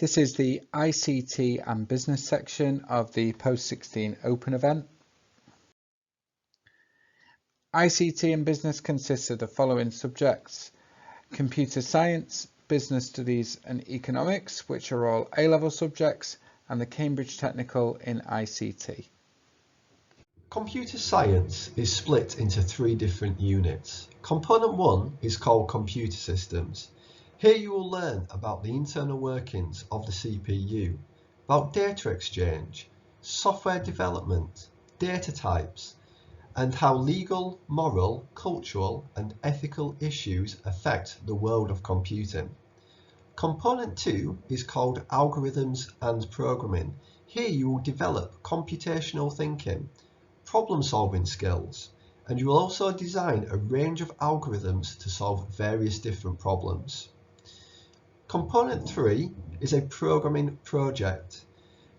This is the ICT and Business section of the Post-16 Open event. ICT and Business consists of the following subjects: Computer Science, Business Studies and Economics, which are all A-level subjects, and the Cambridge Technical in ICT. Computer Science is split into 3 different units. Component 1 is called Computer Systems. Here you will learn about the internal workings of the CPU, about data exchange, software development, data types, and how legal, moral, cultural, and ethical issues affect the world of computing. Component 2 is called Algorithms and Programming. Here you will develop computational thinking, problem-solving skills, and you will also design a range of algorithms to solve various different problems. Component 3 is a programming project.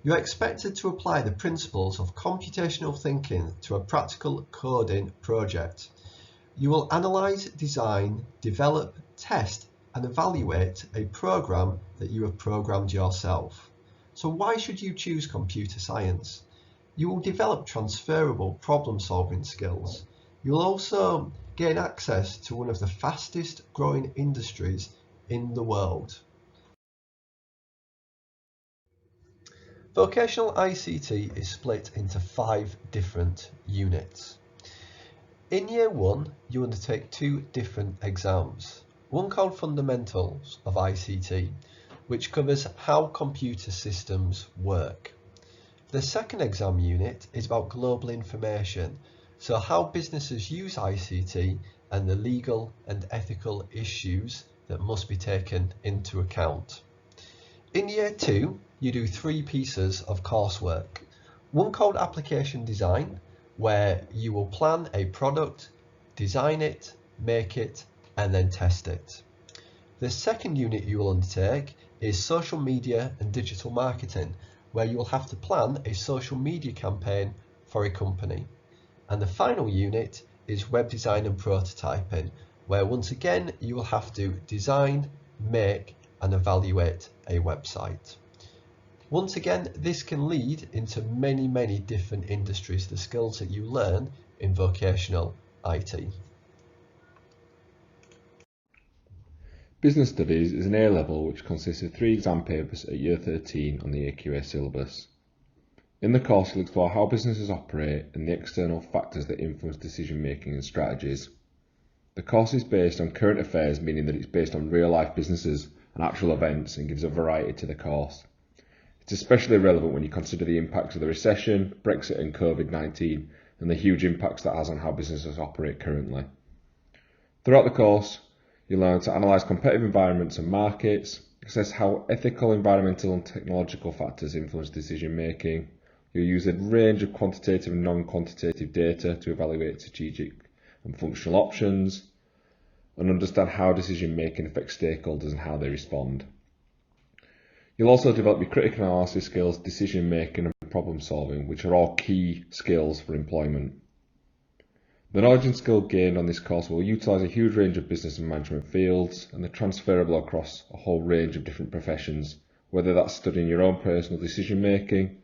You are expected to apply the principles of computational thinking to a practical coding project. You will analyse, design, develop, test, and evaluate a program that you have programmed yourself. So why should you choose computer science? You will develop transferable problem-solving skills. You will also gain access to one of the fastest growing industries in the world. Vocational ICT is split into 5 different units. In Year 1, you undertake 2 different exams. One called Fundamentals of ICT, which covers how computer systems work. The second exam unit is about global information, so how businesses use ICT and the legal and ethical issues that must be taken into account. In Year 2, you do 3 pieces of coursework. One called Application Design, where you will plan a product, design it, make it, and then test it. The second unit you will undertake is Social Media and Digital Marketing, where you will have to plan a social media campaign for a company. And the final unit is Web Design and Prototyping, where once again you will have to design, make, and evaluate a website. Once again, this can lead into many different industries, the skills that you learn in vocational IT. Business Studies is an A-level which consists of 3 exam papers at Year 13 on the AQA syllabus. In the course, you'll explore how businesses operate and the external factors that influence decision making and strategies. The course is based on current affairs, meaning that it's based on real-life businesses and actual events, and gives a variety to the course. It's especially relevant when you consider the impacts of the recession, Brexit and COVID-19, and the huge impacts that has on how businesses operate currently. Throughout the course, you'll learn to analyse competitive environments and markets, assess how ethical, environmental and technological factors influence decision making. You'll use a range of quantitative and non-quantitative data to evaluate strategic and functional options, and understand how decision making affects stakeholders and how they respond. You'll also develop your critical analysis skills, decision making and problem solving, which are all key skills for employment. The knowledge and skill gained on this course will utilise a huge range of business and management fields, and they're transferable across a whole range of different professions, whether that's studying your own personal decision making,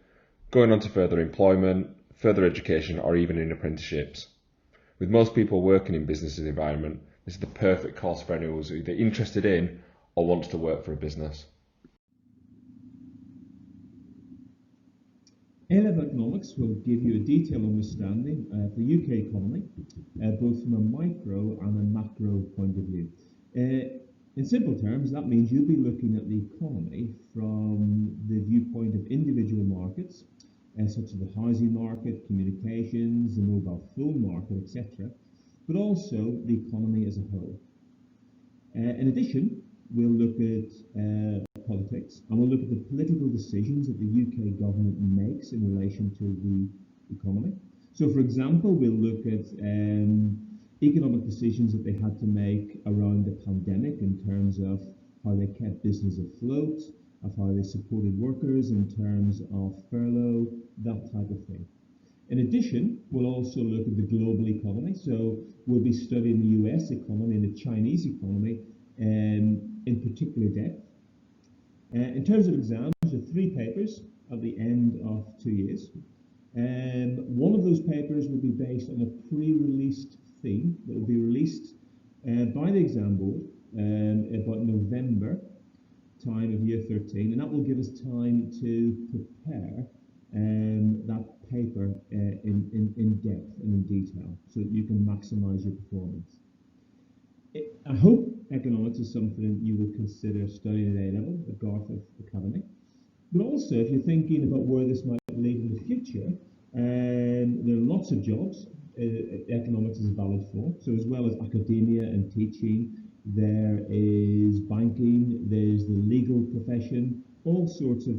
going on to further employment, further education, or even in apprenticeships. With most people working in business environment, this is the perfect course for anyone who's either interested in or wants to work for a business. A-level economics will give you a detailed understanding of the UK economy, both from a micro and a macro point of view. In simple terms, that means you'll be looking at the economy from the viewpoint of individual markets, such as the housing market, communications, the mobile phone market, etc., but also the economy as a whole. In addition, we'll look at politics, and we'll look at the political decisions that the UK government makes in relation to the economy. So, for example, we'll look at economic decisions that they had to make around the pandemic in terms of how they kept business afloat, of how they supported workers in terms of furlough, that type of thing. In addition, we'll also look at the global economy. So we'll be studying the US economy and the Chinese economy in particular depth. In terms of exams, there are 3 papers at the end of 2 years. One of those papers will be based on a pre-released theme that will be released by the exam board about November time of year 13, and that will give us time to prepare that paper in depth and in detail so that you can maximise your performance. I hope economics is something you will consider studying at A-level at Garforth Academy. But also, if you're thinking about where this might lead in the future, there are lots of jobs economics is valid for. So as well as academia and teaching, there is banking, there's the legal profession, all sorts of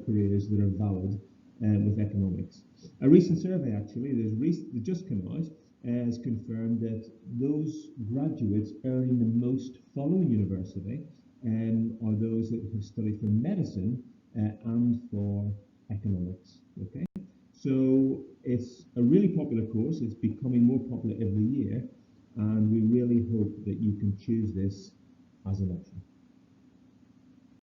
careers that are valid with economics. A recent survey actually, that just come out, has confirmed that those graduates earning the most following university are those that have studied for medicine and for economics. Okay, so it's a really popular course. It's becoming more popular every year, and we really hope that you can choose this as an option.